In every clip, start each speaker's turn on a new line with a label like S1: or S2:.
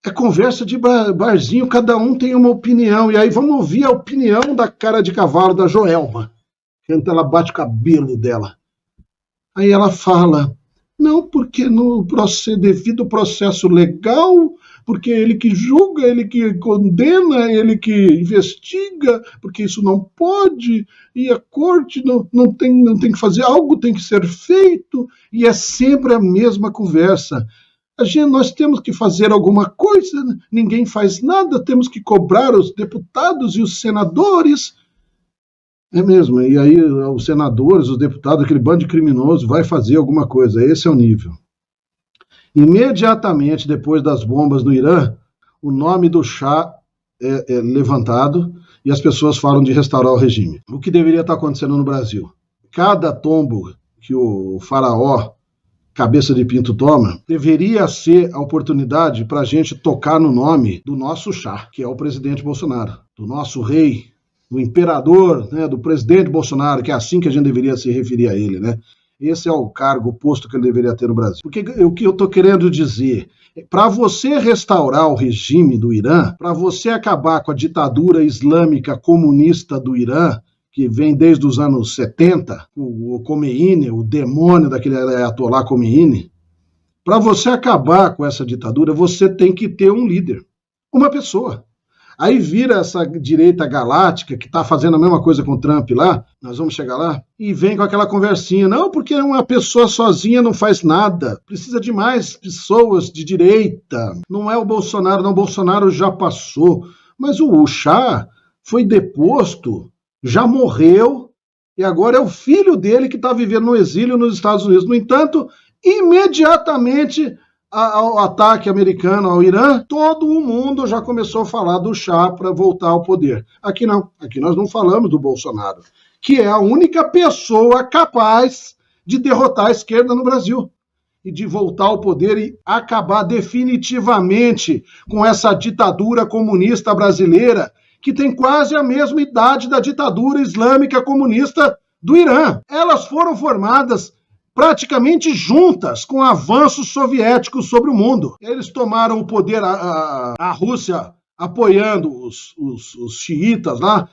S1: É conversa de barzinho, cada um tem uma opinião. E aí vamos ouvir a opinião da cara de cavalo da Joelma. Enquanto ela bate o cabelo dela. Aí ela fala, não, porque no devido ao processo legal, porque ele que julga, ele que condena, ele que investiga, porque isso não pode, e a corte não tem que fazer, algo tem que ser feito, e é sempre a mesma conversa. Nós temos que fazer alguma coisa, ninguém faz nada, temos que cobrar os deputados e os senadores. É mesmo, e aí os senadores, os deputados, aquele bando de criminoso vai fazer alguma coisa, esse é o nível. Imediatamente depois das bombas no Irã, o nome do Shah é levantado e as pessoas falam de restaurar o regime. O que deveria estar acontecendo no Brasil? Cada tombo que o faraó cabeça de pinto toma, deveria ser a oportunidade para a gente tocar no nome do nosso Shah, que é o presidente Bolsonaro, do nosso rei, do imperador, né, do presidente Bolsonaro, que é assim que a gente deveria se referir a ele, né? Esse é o cargo, o posto que ele deveria ter no Brasil. Porque o que eu estou querendo dizer, para você restaurar o regime do Irã, para você acabar com a ditadura islâmica comunista do Irã, que vem desde os anos 70, o Khomeini, o demônio daquele Ayatollah Khomeini, para você acabar com essa ditadura, você tem que ter um líder, uma pessoa. Aí vira essa direita galáctica que está fazendo a mesma coisa com o Trump lá, nós vamos chegar lá, e vem com aquela conversinha, não, porque uma pessoa sozinha não faz nada, precisa de mais pessoas de direita, não é o Bolsonaro, não, o Bolsonaro já passou, mas o Shah foi deposto, já morreu, e agora é o filho dele que está vivendo no exílio nos Estados Unidos. No entanto, imediatamente ao ataque americano ao Irã, todo o mundo já começou a falar do Shah para voltar ao poder. Aqui não, aqui nós não falamos do Bolsonaro, que é a única pessoa capaz de derrotar a esquerda no Brasil e de voltar ao poder e acabar definitivamente com essa ditadura comunista brasileira que tem quase a mesma idade da ditadura islâmica comunista do Irã. Elas foram formadas praticamente juntas com avanços soviéticos sobre o mundo. Eles tomaram o poder, a Rússia apoiando os xiitas lá,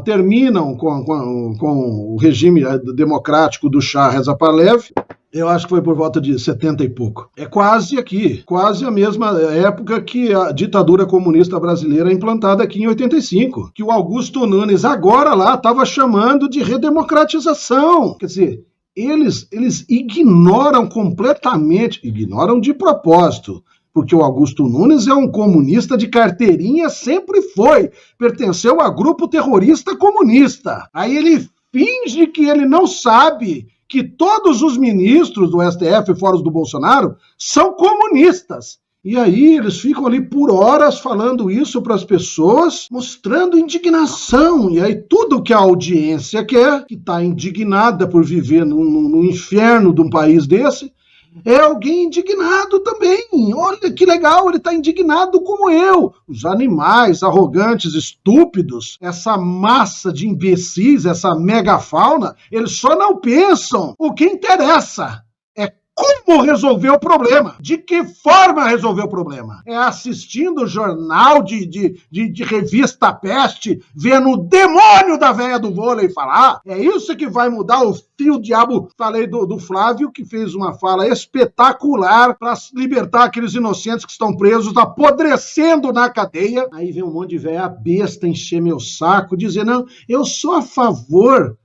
S1: terminam com o regime democrático do Shah Reza Pahlavi. Eu acho que foi por volta de 70 e pouco. É quase aqui, quase a mesma época que a ditadura comunista brasileira é implantada aqui em 85, que o Augusto Nunes agora lá estava chamando de redemocratização. Quer dizer, eles ignoram completamente, ignoram de propósito, porque o Augusto Nunes é um comunista de carteirinha, sempre foi, pertenceu a grupo terrorista comunista. Aí ele finge que ele não sabe que todos os ministros do STF, fora os do Bolsonaro, são comunistas. E aí eles ficam ali por horas falando isso para as pessoas, mostrando indignação. E aí tudo que a audiência quer, que está indignada por viver no inferno de um país desse, é alguém indignado também. Olha que legal, ele está indignado como eu. Os animais arrogantes, estúpidos, essa massa de imbecis, essa megafauna, eles só não pensam o que interessa. É como resolver o problema. De que forma resolver o problema? É assistindo jornal de revista Peste, vendo o demônio da véia do vôlei falar. É isso que vai mudar o fio diabo. Falei do Flávio, que fez uma fala espetacular para libertar aqueles inocentes que estão presos, apodrecendo na cadeia. Aí vem um monte de véia besta encher meu saco, dizer, não, eu sou a favor.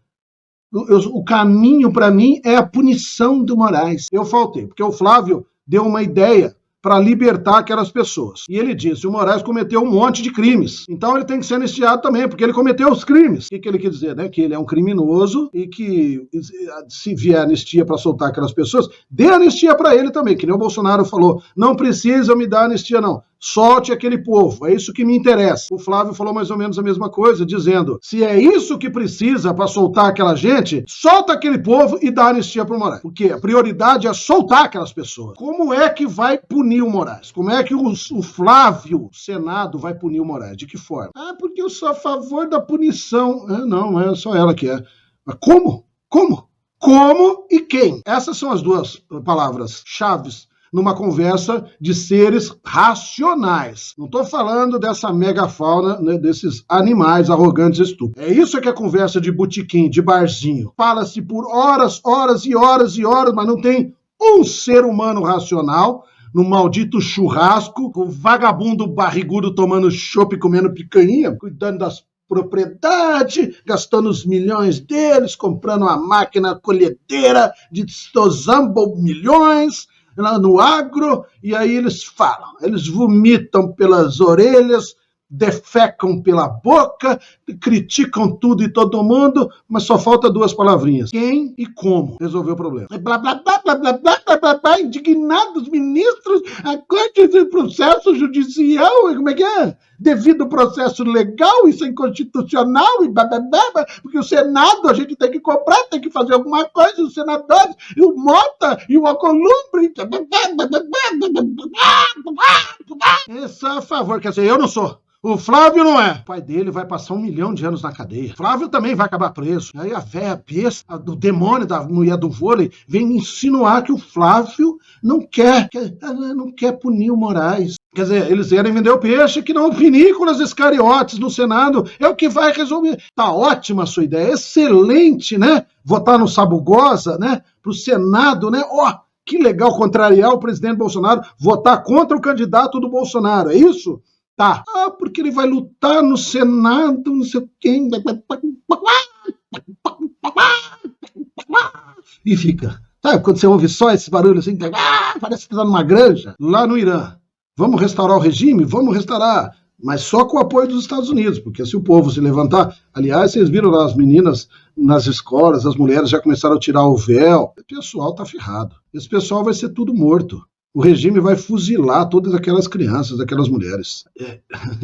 S1: O caminho para mim é a punição do Moraes. Eu faltei, porque o Flávio deu uma ideia para libertar aquelas pessoas. E ele disse, o Moraes cometeu um monte de crimes. Então ele tem que ser anistiado também, porque ele cometeu os crimes. O que ele quer dizer? Né? Que ele é um criminoso e que se vier anistia para soltar aquelas pessoas, dê anistia para ele também, que nem o Bolsonaro falou. Não precisa me dar anistia, não. Solte aquele povo, é isso que me interessa. O Flávio falou mais ou menos a mesma coisa, dizendo, se é isso que precisa para soltar aquela gente, solta aquele povo e dá anistia para o Moraes. Porque a prioridade é soltar aquelas pessoas. Como é que vai punir o Moraes? Como é que o Flávio, o Senado, vai punir o Moraes? De que forma? Ah, porque eu sou a favor da punição. Não é só ela que é. Mas como? Como? Como e quem? Essas são as duas palavras chaves numa conversa de seres racionais. Não estou falando dessa megafauna, né, desses animais arrogantes e estúpidos. É isso que é conversa de botequim, de barzinho. Fala-se por horas, horas e horas e horas, mas não tem um ser humano racional no maldito churrasco, com o vagabundo barrigudo tomando chopp e comendo picanha, cuidando das propriedade, gastando os milhões deles, comprando uma máquina colhedeira de Tozambo milhões lá no agro, e aí eles falam, eles vomitam pelas orelhas, defecam pela boca, criticam tudo e todo mundo, mas só falta duas palavrinhas: quem e como resolver o problema. Blá, blá, blá, blá, blá, blá, blá, blá, blá, indignados ministros, a corte de processo judicial, como é que é? Devido processo legal, isso é inconstitucional, e blá, blá, blá, porque o Senado, a gente tem que cobrar, tem que fazer alguma coisa, os senadores, e o Mota, e o Alcolumbre, isso é a favor, quer dizer, eu não sou. O Flávio não é. O pai dele vai passar 1 milhão de anos na cadeia. Flávio também vai acabar preso. Aí a véia besta, do demônio da mulher do vôlei, vem me insinuar que o Flávio não quer punir o Moraes. Quer dizer, eles querem vender o peixe, que não pinícolas iscariotes no Senado. É o que vai resolver. Tá ótima a sua ideia, excelente, né? Votar no Sabugosa, né? Pro Senado, né? Ó, que legal contrariar o presidente Bolsonaro, votar contra o candidato do Bolsonaro, é isso? Tá. Ah, porque ele vai lutar no Senado, não sei quem. E fica. Sabe quando você ouve só esse barulho assim? Parece que tá numa granja. Lá no Irã. Vamos restaurar o regime? Vamos restaurar. Mas só com o apoio dos Estados Unidos. Porque se o povo se levantar... Aliás, vocês viram lá as meninas nas escolas, as mulheres já começaram a tirar o véu. O pessoal tá ferrado. Esse pessoal vai ser tudo morto. O regime vai fuzilar todas aquelas crianças, aquelas mulheres.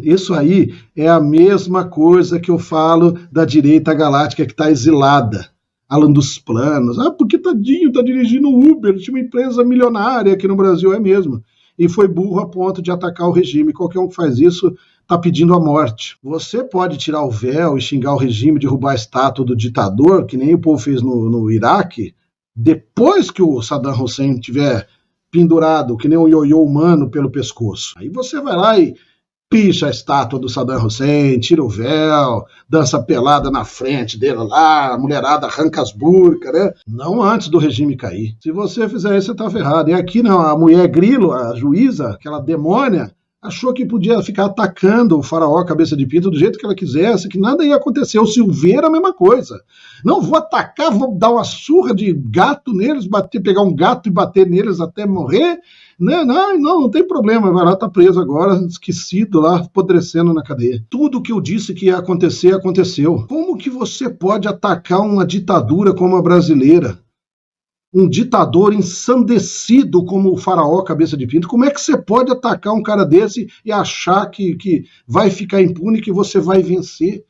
S1: Isso aí é a mesma coisa que eu falo da direita galáctica que está exilada. Alan dos Planos. Ah, porque tadinho, tá dirigindo Uber, tinha uma empresa milionária aqui no Brasil, é mesmo. E foi burro a ponto de atacar o regime. Qualquer um que faz isso está pedindo a morte. Você pode tirar o véu e xingar o regime, derrubar a estátua do ditador, que nem o povo fez no Iraque, depois que o Saddam Hussein tiver pendurado, que nem um ioiô humano pelo pescoço. Aí você vai lá e picha a estátua do Saddam Hussein, tira o véu, dança pelada na frente dele lá, a mulherada arranca as burcas, né? Não antes do regime cair. Se você fizer isso, você tá ferrado. E aqui não, a mulher grilo, a juíza, aquela demônia, achou que podia ficar atacando o faraó cabeça de pinto do jeito que ela quisesse, que nada ia acontecer. O Silveira, a mesma coisa. Não, vou atacar, vou dar uma surra de gato neles, pegar um gato e bater neles até morrer. Não tem problema, vai lá, tá preso agora, esquecido lá, apodrecendo na cadeia. Tudo que eu disse que ia acontecer, aconteceu. Como que você pode atacar uma ditadura como a brasileira? Um ditador ensandecido como o faraó cabeça de pinto, como é que você pode atacar um cara desse e achar que vai ficar impune, que você vai vencer?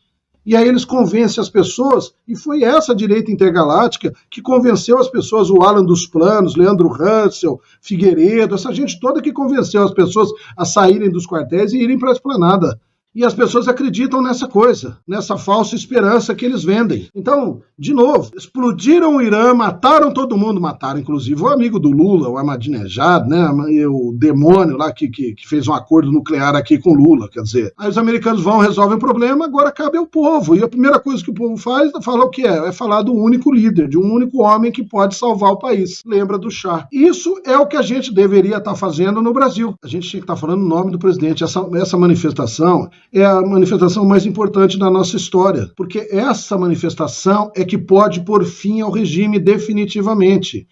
S1: E aí eles convencem as pessoas, e foi essa direita intergaláctica que convenceu as pessoas, o Alan dos Planos, Leandro Hansel, Figueiredo, essa gente toda que convenceu as pessoas a saírem dos quartéis e irem para a esplanada. E as pessoas acreditam nessa coisa, nessa falsa esperança que eles vendem. Então, de novo, explodiram o Irã, mataram todo mundo, mataram inclusive o amigo do Lula, o Ahmadinejad, né, o demônio lá que fez um acordo nuclear aqui com o Lula, quer dizer. Aí os americanos vão, resolvem o problema, agora cabe ao povo. E a primeira coisa que o povo faz é falar o que é? É falar do único líder, de um único homem que pode salvar o país. Lembra do Chá. Isso é o que a gente deveria estar fazendo no Brasil. A gente tinha que estar falando o nome do presidente. Essa manifestação é a manifestação mais importante da nossa história, porque essa manifestação é que pode pôr fim ao regime definitivamente.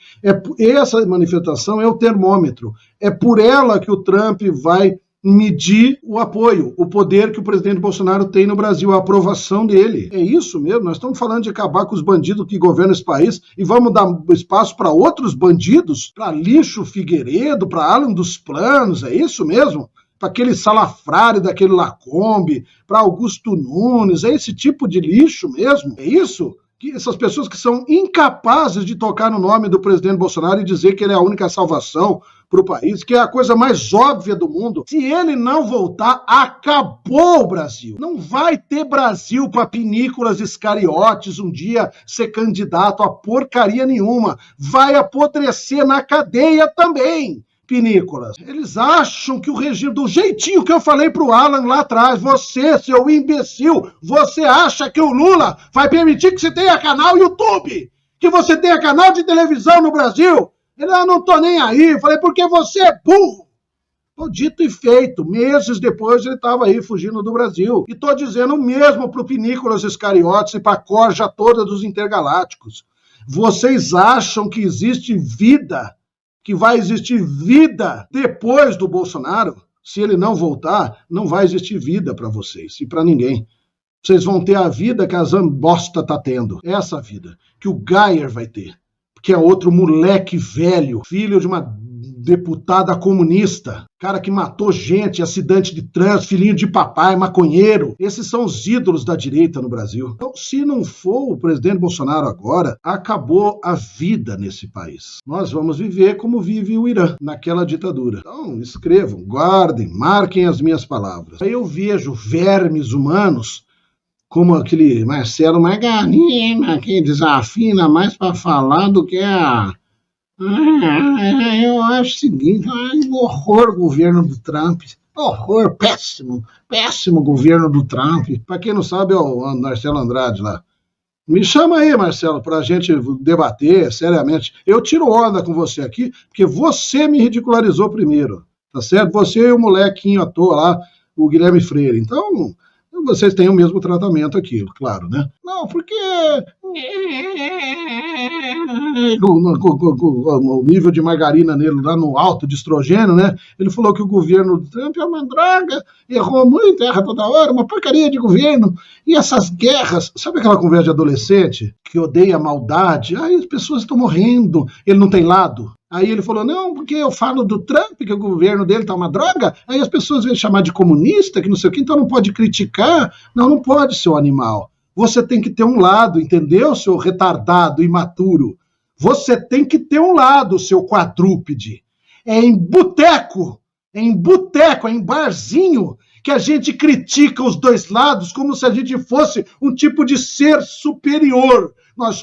S1: Essa manifestação é o termômetro, é por ela que o Trump vai medir o apoio, o poder que o presidente Bolsonaro tem no Brasil, a aprovação dele. É isso mesmo, nós estamos falando de acabar com os bandidos que governam esse país e vamos dar espaço para outros bandidos, para Lixo Figueiredo, para Alan dos Planos, é isso mesmo? Para aquele salafrário daquele Lacombe, para Augusto Nunes, é esse tipo de lixo mesmo? É isso? Que essas pessoas que são incapazes de tocar no nome do presidente Bolsonaro e dizer que ele é a única salvação para o país, que é a coisa mais óbvia do mundo. Se ele não voltar, acabou o Brasil. Não vai ter Brasil para pinícolas iscariotes um dia ser candidato a porcaria nenhuma. Vai apodrecer na cadeia também. Pinícolas. Eles acham que o regime, do jeitinho que eu falei pro Alan lá atrás, você, seu imbecil, você acha que o Lula vai permitir que você tenha canal YouTube? Que você tenha canal de televisão no Brasil? Ele, não tô nem aí. Eu falei, porque você é burro. Tô dito e feito. Meses depois ele estava aí fugindo do Brasil. E tô dizendo o mesmo pro Pinícolas Iscariotes e pra corja toda dos intergalácticos. Vocês acham que existe vida, que vai existir vida depois do Bolsonaro? Se ele não voltar, não vai existir vida para vocês e para ninguém. Vocês vão ter a vida que a Zambosta tá tendo. Essa vida que o Geyer vai ter, que é outro moleque velho, filho de uma deputada comunista, cara que matou gente, acidente de trânsito, filhinho de papai, maconheiro. Esses são os ídolos da direita no Brasil. Então, se não for o presidente Bolsonaro agora, acabou a vida nesse país. Nós vamos viver como vive o Irã, naquela ditadura. Então, escrevam, guardem, marquem as minhas palavras. Aí eu vejo vermes humanos como aquele Marcelo Margarina, que desafina mais para falar do que a... eu acho o seguinte, horror o governo do Trump, horror, péssimo governo do Trump. Para quem não sabe, é o Marcelo Andrade lá. Me chama aí, Marcelo, para a gente debater seriamente. Eu tiro onda com você aqui, porque você me ridicularizou primeiro, tá certo? Você e o molequinho à toa lá, o Guilherme Freire. Então, vocês têm o mesmo tratamento aqui, claro, né? Não, porque o nível de margarina nele lá no alto de estrogênio, né? Ele falou que o governo do Trump é uma droga, errou muito, erra toda hora, uma porcaria de governo. E essas guerras, sabe aquela conversa de adolescente que odeia a maldade? Aí as pessoas estão morrendo, ele não tem lado. Aí ele falou, não, porque eu falo do Trump, que o governo dele tá uma droga, aí as pessoas vêm chamar de comunista, que não sei o que, então não pode criticar. Não pode, seu animal. Você tem que ter um lado, entendeu, seu retardado imaturo? Você tem que ter um lado, seu quadrúpede. É em boteco, é em barzinho, que a gente critica os dois lados como se a gente fosse um tipo de ser superior.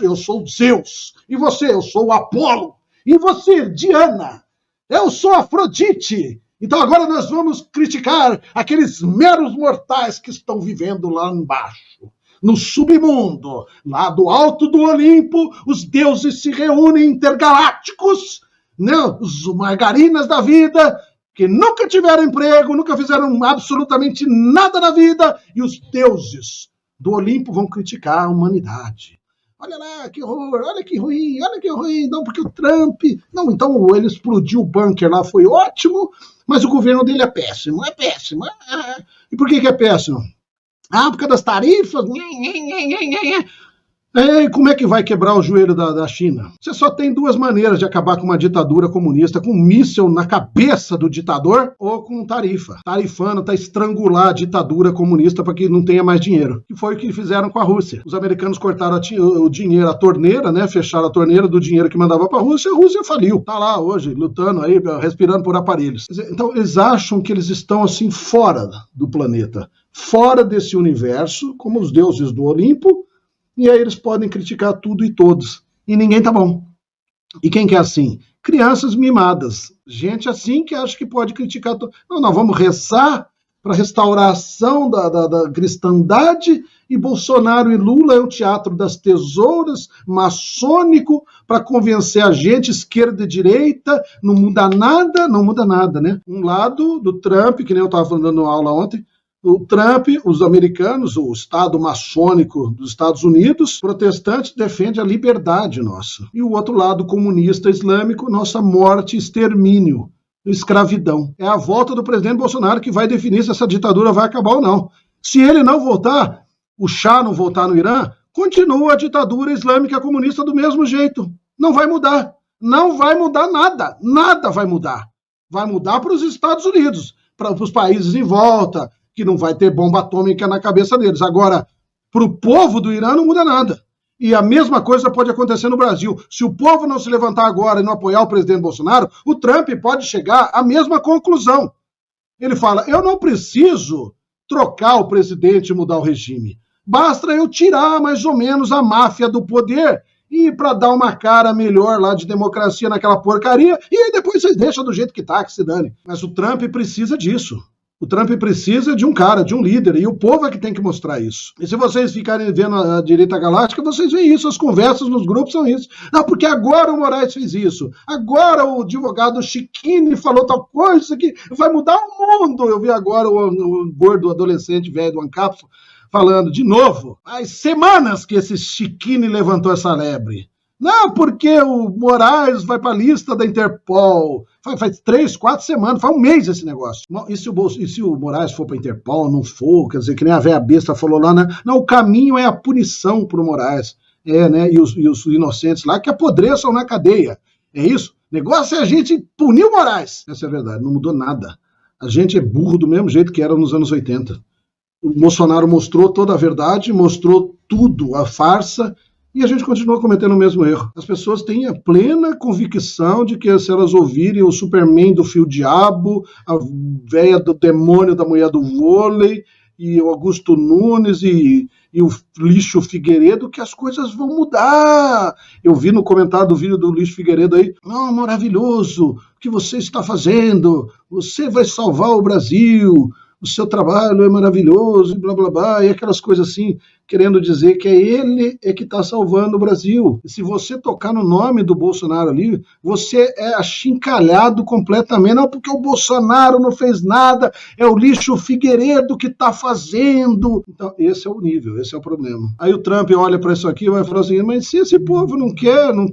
S1: Eu sou Zeus, e você, eu sou o Apolo. E você, Diana, eu sou Afrodite. Então agora nós vamos criticar aqueles meros mortais que estão vivendo lá embaixo, no submundo, lá do alto do Olimpo, os deuses se reúnem intergalácticos, né? Os margarinas da vida, que nunca tiveram emprego, nunca fizeram absolutamente nada na vida, e os deuses do Olimpo vão criticar a humanidade. Olha lá, que horror, olha que ruim, não, porque o Trump... Não, então ele explodiu o bunker lá, foi ótimo, mas o governo dele é péssimo. E por que é péssimo? Por causa das tarifas? Como é que vai quebrar o joelho da China? Você só tem duas maneiras de acabar com uma ditadura comunista, com um míssil na cabeça do ditador ou com tarifa. Tarifando para estrangular a ditadura comunista para que não tenha mais dinheiro. Que foi o que fizeram com a Rússia. Os americanos cortaram o dinheiro, a torneira, né? Fecharam a torneira do dinheiro que mandava para a Rússia faliu. Tá lá hoje, lutando aí, respirando por aparelhos. Então, eles acham que eles estão assim fora do planeta, fora desse universo, como os deuses do Olimpo, e aí eles podem criticar tudo e todos. E ninguém tá bom. E quem que é assim? Crianças mimadas. Gente assim que acha que pode criticar tudo. Não, nós vamos rezar para a restauração da cristandade, e Bolsonaro e Lula é o teatro das tesouras, maçônico, para convencer a gente, esquerda e direita, não muda nada, né? Um lado do Trump, que nem eu estava dando aula ontem, o Trump, os americanos, o Estado maçônico dos Estados Unidos, protestantes, defende a liberdade nossa. E o outro lado, comunista islâmico, nossa morte, extermínio, escravidão. É a volta do presidente Bolsonaro que vai definir se essa ditadura vai acabar ou não. Se ele não voltar, o Shah não voltar no Irã, continua a ditadura islâmica comunista do mesmo jeito. Não vai mudar. Não vai mudar nada. Nada vai mudar. Vai mudar para os Estados Unidos, para os países em volta, que não vai ter bomba atômica na cabeça deles. Agora, para o povo do Irã não muda nada. E a mesma coisa pode acontecer no Brasil. Se o povo não se levantar agora e não apoiar o presidente Bolsonaro, o Trump pode chegar à mesma conclusão. Ele fala, eu não preciso trocar o presidente e mudar o regime. Basta eu tirar mais ou menos a máfia do poder e para dar uma cara melhor lá de democracia naquela porcaria, e aí depois vocês deixam do jeito que tá, que se dane. Mas o Trump precisa disso. O Trump precisa de um cara, de um líder, e o povo é que tem que mostrar isso. E se vocês ficarem vendo a direita galáctica, vocês veem isso, as conversas nos grupos são isso. Não, porque agora o Moraes fez isso, agora o advogado Chiquini falou tal coisa, isso aqui vai mudar o mundo. Eu vi agora o gordo adolescente velho do ANCAP falando de novo. Faz semanas que esse Chiquini levantou essa lebre. Não, porque o Moraes vai para a lista da Interpol. Faz 3, 4 semanas, faz um mês esse negócio. E se o Moraes for para a Interpol, não for, quer dizer, que nem a velha besta falou lá, né? Não, o caminho é a punição para o Moraes. Né? E os inocentes lá que apodreçam na cadeia. É isso? O negócio é a gente punir o Moraes. Essa é a verdade, não mudou nada. A gente é burro do mesmo jeito que era nos anos 80. O Bolsonaro mostrou toda a verdade, mostrou tudo, a farsa, e a gente continua cometendo o mesmo erro. As pessoas têm a plena convicção de que se elas ouvirem o Superman do Fio Diabo, a véia do demônio da mulher do vôlei, e o Augusto Nunes e o Lixo Figueiredo, que as coisas vão mudar. Eu vi no comentário do vídeo do Lixo Figueiredo aí, não, maravilhoso, o que você está fazendo? Você vai salvar o Brasil, o seu trabalho é maravilhoso, e blá blá blá, e aquelas coisas assim, querendo dizer que é ele que está salvando o Brasil. E se você tocar no nome do Bolsonaro ali, você é achincalhado completamente. Não, porque o Bolsonaro não fez nada, é o Lixo Figueiredo que está fazendo. Então, esse é o nível, esse é o problema. Aí o Trump olha para isso aqui e vai falar assim, mas se esse povo não quer, não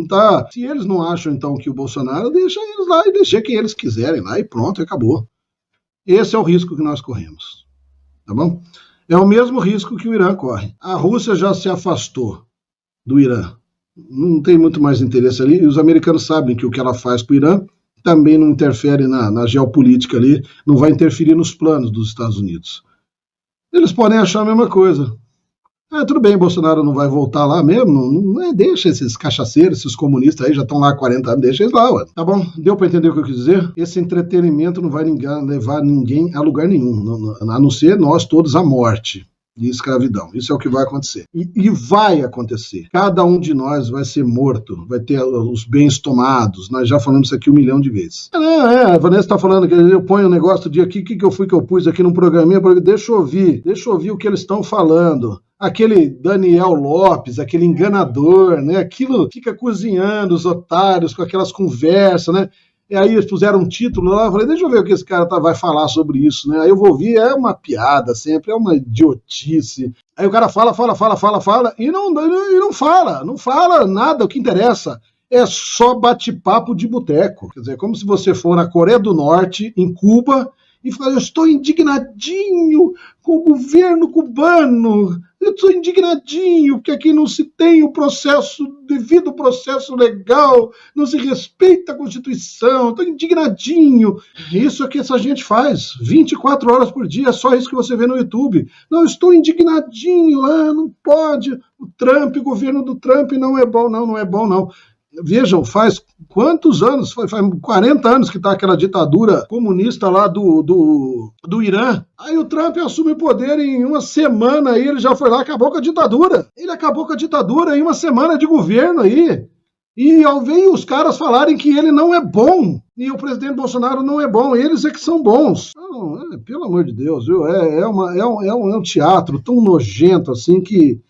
S1: tá... Se eles não acham, então, que o Bolsonaro, deixa eles lá e deixa quem eles quiserem lá e pronto, acabou. Esse é o risco que nós corremos, tá bom? É o mesmo risco que o Irã corre. A Rússia já se afastou do Irã. Não tem muito mais interesse ali. E os americanos sabem que o que ela faz com o Irã também não interfere na geopolítica ali, não vai interferir nos planos dos Estados Unidos. Eles podem achar a mesma coisa. Tudo bem, Bolsonaro não vai voltar lá mesmo, não deixa esses cachaceiros, esses comunistas aí, já estão lá há 40 anos, deixa eles lá, ué. Tá bom? Deu para entender o que eu quis dizer? Esse entretenimento não vai levar ninguém a lugar nenhum, a não ser nós todos à morte e escravidão. Isso é o que vai acontecer. E vai acontecer. Cada um de nós vai ser morto, vai ter os bens tomados. Nós já falamos isso aqui 1 milhão de vezes. A Vanessa está falando que eu ponho um negócio de aqui, o que eu pus aqui num programinha, deixa eu ouvir o que eles estão falando. Aquele Daniel Lopes, aquele enganador, né? Aquilo fica cozinhando os otários com aquelas conversas, né? E aí eles puseram um título lá, eu falei, deixa eu ver o que esse cara vai falar sobre isso, né? Aí eu vou ouvir, é uma piada sempre, é uma idiotice. Aí o cara fala, e não fala nada, o que interessa é só bate-papo de boteco. Quer dizer, como se você for na Coreia do Norte, em Cuba, e falar, eu estou indignadinho com o governo cubano, eu estou indignadinho porque aqui não se tem o devido processo legal, não se respeita a Constituição, estou indignadinho. Isso é que essa gente faz, 24 horas por dia, é só isso que você vê no YouTube. Não, estou indignadinho, não pode, o governo do Trump não é bom, não é bom, não. Vejam, faz quantos anos? Faz 40 anos que está aquela ditadura comunista lá do Irã. Aí o Trump assume o poder em uma semana, aí ele já foi lá, acabou com a ditadura. Ele acabou com a ditadura em uma semana de governo aí. E ao ver os caras falarem que ele não é bom, e o presidente Bolsonaro não é bom, eles é que são bons. Não, pelo amor de Deus, viu? É um teatro tão nojento assim que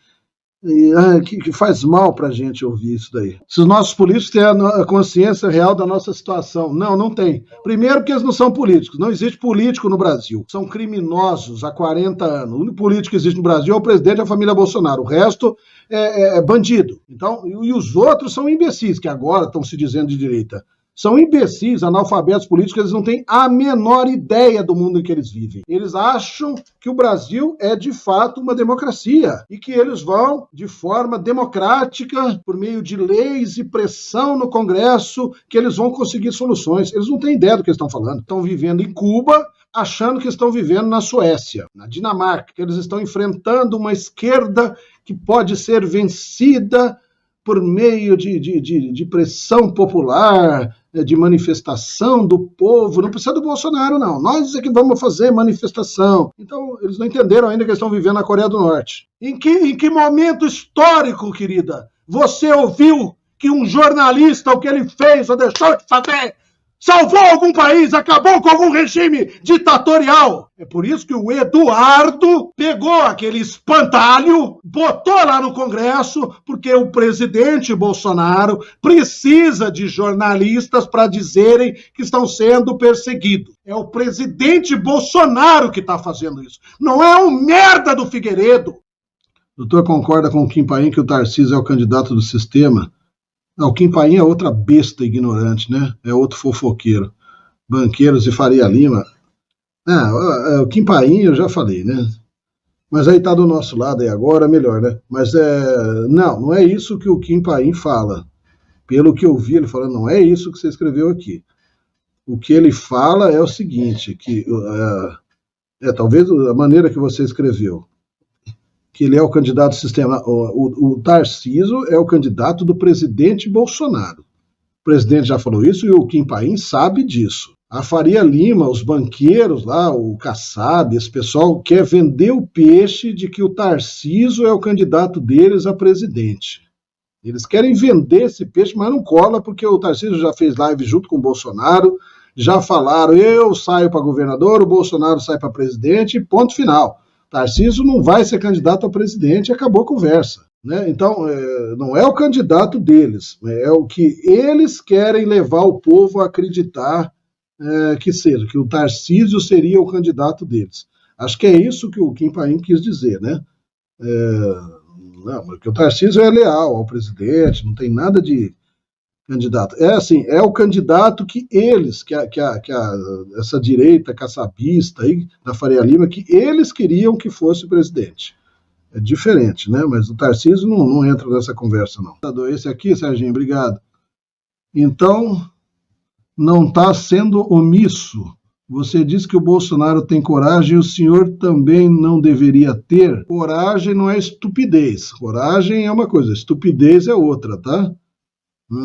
S1: faz mal pra gente ouvir isso daí. Se os nossos políticos têm a consciência real da nossa situação. Não tem. Primeiro porque eles não são políticos. Não existe político no Brasil. São criminosos há 40 anos. O único político que existe no Brasil é o presidente da família Bolsonaro. O resto é bandido. Então, e os outros são imbecis, que agora estão se dizendo de direita. São imbecis, analfabetos políticos, eles não têm a menor ideia do mundo em que eles vivem. Eles acham que o Brasil é, de fato, uma democracia e que eles vão, de forma democrática, por meio de leis e pressão no Congresso, que eles vão conseguir soluções. Eles não têm ideia do que eles estão falando. Estão vivendo em Cuba, achando que estão vivendo na Suécia, na Dinamarca, que eles estão enfrentando uma esquerda que pode ser vencida por meio de pressão popular, de manifestação do povo. Não precisa do Bolsonaro, não. Nós é que vamos fazer manifestação. Então, eles não entenderam ainda que eles estão vivendo na Coreia do Norte. Em que momento histórico, querida, Você ouviu que um jornalista, o que ele fez ou deixou de fazer, salvou algum país, acabou com algum regime ditatorial? É por isso que o Eduardo pegou aquele espantalho, botou lá no Congresso, porque o presidente Bolsonaro precisa de jornalistas para dizerem que estão sendo perseguidos. É o presidente Bolsonaro que está fazendo isso. Não é o merda do Figueiredo. O doutor concorda com o Kim Paim que o Tarcísio é o candidato do sistema? Não, o Kim Paim é outra besta ignorante, né? É outro fofoqueiro. Banqueiros e Faria Lima. O Kim Paim eu já falei, né? Mas aí tá do nosso lado aí agora, melhor, né? Mas não é isso que o Kim Paim fala. Pelo que eu vi ele falando, não é isso que você escreveu aqui. O que ele fala é o seguinte, que talvez a maneira que você escreveu, que ele é o candidato do sistema. O Tarcísio é o candidato do presidente Bolsonaro. O presidente já falou isso e o Kim Paim sabe disso. A Faria Lima, os banqueiros lá, o Kassab, esse pessoal quer vender o peixe de que o Tarcísio é o candidato deles a presidente. Eles querem vender esse peixe, mas não cola, porque o Tarcísio já fez live junto com o Bolsonaro, já falaram, eu saio para governador, o Bolsonaro sai para presidente, ponto final. Tarcísio não vai ser candidato a presidente, acabou a conversa. Né? Então, não é o candidato deles, é o que eles querem levar o povo a acreditar que seja, que o Tarcísio seria o candidato deles. Acho que é isso que o Kim Paim quis dizer, né? Não, porque o Tarcísio é leal ao presidente, não tem nada de candidato. É o candidato que eles, essa direita caçabista aí, da Faria Lima, que eles queriam que fosse presidente. É diferente, né? Mas o Tarcísio não entra nessa conversa, não. Esse aqui, Serginho, obrigado. Então, não está sendo omisso. Você diz que o Bolsonaro tem coragem e o senhor também não deveria ter. Coragem não é estupidez. Coragem é uma coisa, estupidez é outra, tá?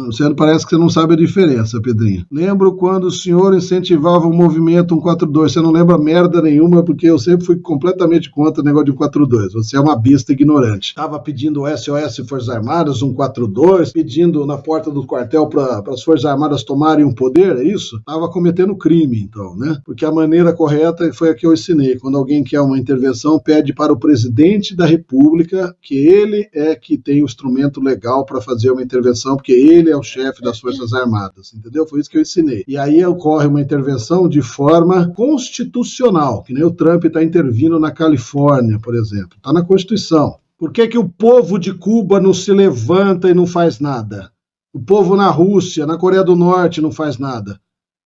S1: Você parece que você não sabe a diferença, Pedrinho. Lembro quando o senhor incentivava o movimento 142. Você não lembra merda nenhuma, porque eu sempre fui completamente contra o negócio de 142. Você é uma besta ignorante. Estava pedindo SOS Forças Armadas, 142, pedindo na porta do quartel para as Forças Armadas tomarem o poder, é isso? Estava cometendo crime, então, né? Porque a maneira correta foi a que eu ensinei. Quando alguém quer uma intervenção, pede para o presidente da República, que ele é que tem o instrumento legal para fazer uma intervenção, porque ele é o chefe das Forças Armadas, entendeu? Foi isso que eu ensinei. E aí ocorre uma intervenção de forma constitucional, que nem o Trump está intervindo na Califórnia, por exemplo. Está na Constituição. Por que o povo de Cuba não se levanta e não faz nada? O povo na Rússia, na Coreia do Norte não faz nada?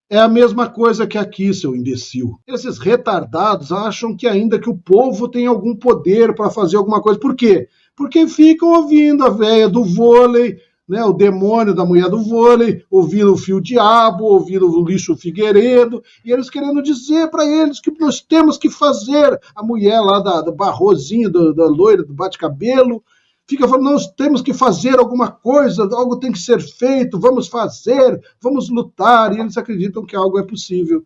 S1: É a mesma coisa que aqui, seu imbecil. Esses retardados acham que ainda que o povo tem algum poder para fazer alguma coisa. Por quê? Porque ficam ouvindo a véia do vôlei, né, o demônio da mulher do vôlei, ouvindo o Fio Diabo, ouvindo o Lixo Figueiredo, e eles querendo dizer para eles que nós temos que fazer. A mulher lá do Barrozinho, da loira, do bate-cabelo, fica falando, nós temos que fazer alguma coisa, algo tem que ser feito, vamos fazer, vamos lutar, e eles acreditam que algo é possível.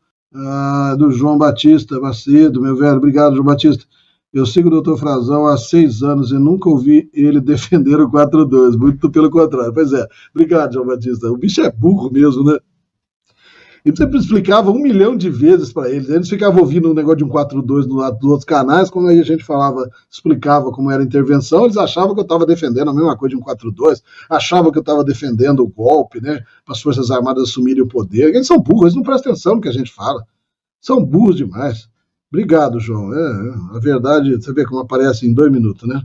S1: Do João Batista Macedo, meu velho, obrigado, João Batista. Eu sigo o doutor Frazão há 6 anos e nunca ouvi ele defender o 4-2, muito pelo contrário. Pois é, obrigado, João Batista. O bicho é burro mesmo, né? E sempre explicava 1 milhão de vezes para eles. Eles ficavam ouvindo um negócio de um 4-2 dos outros canais, quando aí a gente explicava como era a intervenção, eles achavam que eu estava defendendo a mesma coisa de um 4-2, achavam que eu estava defendendo o golpe, né? Para as Forças Armadas assumirem o poder. Eles são burros, eles não prestam atenção no que a gente fala. São burros demais. Obrigado, João. A verdade, você vê como aparece em 2 minutos, né?